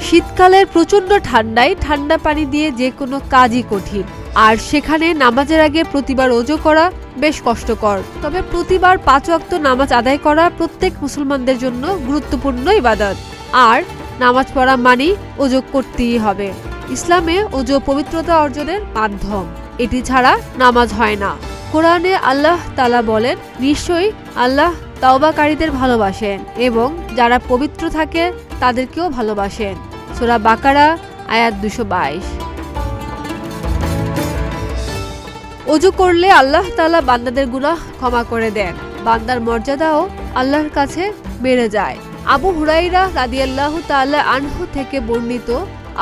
শীতকালের প্রচন্ড ঠান্ডায় ঠান্ডা পানি দিয়ে যে কোনো কাজই কঠিন, আর সেখানে নামাজের আগে প্রতিবার ওযু করা বেশ কষ্টকর। তবে প্রতিবার 5 ওয়াক্ত নামাজ আদায় করা প্রত্যেক মুসলমানদের জন্য গুরুত্বপূর্ণ ইবাদত। আর নামাজ পড়া মানেই ওযু করতেই হবে। ইসলামে ওযু পবিত্রতা অর্জনের মাধ্যম, এটি ছাড়া নামাজ হয় না। কোরআনে আল্লাহ তাআলা বলেন, নিশ্চয়ই আল্লাহ তাওবাকারীদের ভালোবাসেন এবং যারা পবিত্র থাকে তাদেরকেও ভালোবাসেন। সূরা বাকারা আয়াত 222। ওযু করলে আল্লাহ তাআলা বান্দাদের গুনাহ ক্ষমা করে দেন, বান্দার মর্যাদাও আল্লাহর কাছে বেড়ে যায়। আবু হুরায়রা রাদিয়াল্লাহু তাআলা আনহু থেকে বর্ণিত,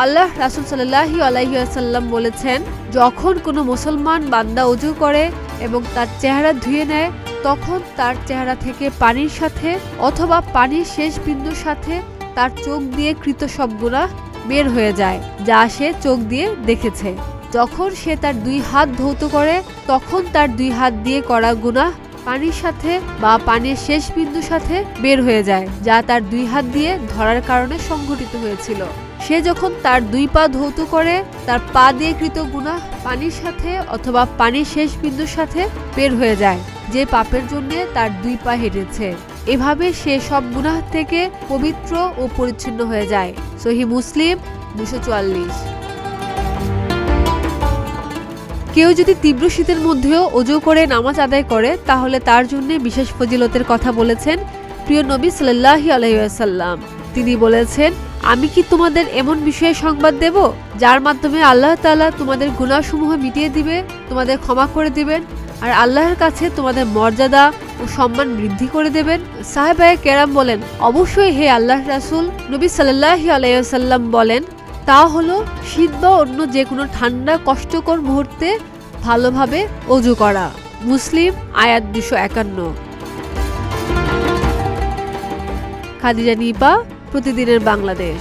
আল্লাহ রাসূল সাল্লাল্লাহু আলাইহি ওয়াসাল্লাম বলেছেন, যখন কোনো মুসলমান বান্দা ওযু করে এবং তার চেহারা ধুয়ে নেয়, তখন তার চেহারা থেকে পানির সাথে অথবা পানির শেষ বিন্দুর সাথে তার চোখ দিয়ে কৃত সব গুনাহ বের হয়ে যায়, যা সে চোখ দিয়ে দেখেছে। যখন সে তার 2 হাত ধৌত করে, তখন তার 2 হাত দিয়ে করা গুনাহ পানির সাথে বা পানির শেষ বিন্দুর সাথে বের হয়ে যায়, যা তার 2 হাত দিয়ে ধরার কারণে সংঘটিত হয়েছিল। সে যখন তার 2 পা ধৌত করে, তার পা দিয়ে কৃত গুনাহ পানির সাথে অথবা পানির শেষ বিন্দুর সাথে বের হয়ে যায়, যে পাপের জন্য তার 2 পা হেঁটেছে। এভাবে সে সব গুনাহ থেকে পবিত্র ও পরিচ্ছন্ন হয়ে যায়। সহিহ মুসলিম 244। কেউ যদি তীব্র শীতের মধ্যেও ওযু করে নামাজ আদায় করে, তাহলে তার জন্য বিশেষ ফজিলতের কথা বলেছেন প্রিয় নবী সাল্লাল্লাহু আলাইহি ওয়াসাল্লাম। তিনি বলেছেন, আমি কি তোমাদের এমন বিষয়ে সংবাদ দেব যার মাধ্যমে আল্লাহ তাআলা তোমাদের গুনাহসমূহ মিটিয়ে দিবে, তোমাদের ক্ষমা করে দিবেন, আর আল্লাহর কাছে তোমাদের মর্যাদা ও সম্মান বৃদ্ধি করে দেবেন? সাহাবায়ে কেরাম বলেন, অবশ্যই হে আল্লাহর রাসূল। নবী সাল্লাল্লাহু আলাইহি ওয়াসাল্লাম বলেন, তা হলো শীত বা অন্য যে কোনো ঠান্ডা কষ্টকর মুহূর্তে ভালোভাবে ওযু করা। মুসলিম আয়াত 251। খাদিজা নিপা, প্রতিদিনের বাংলাদেশ।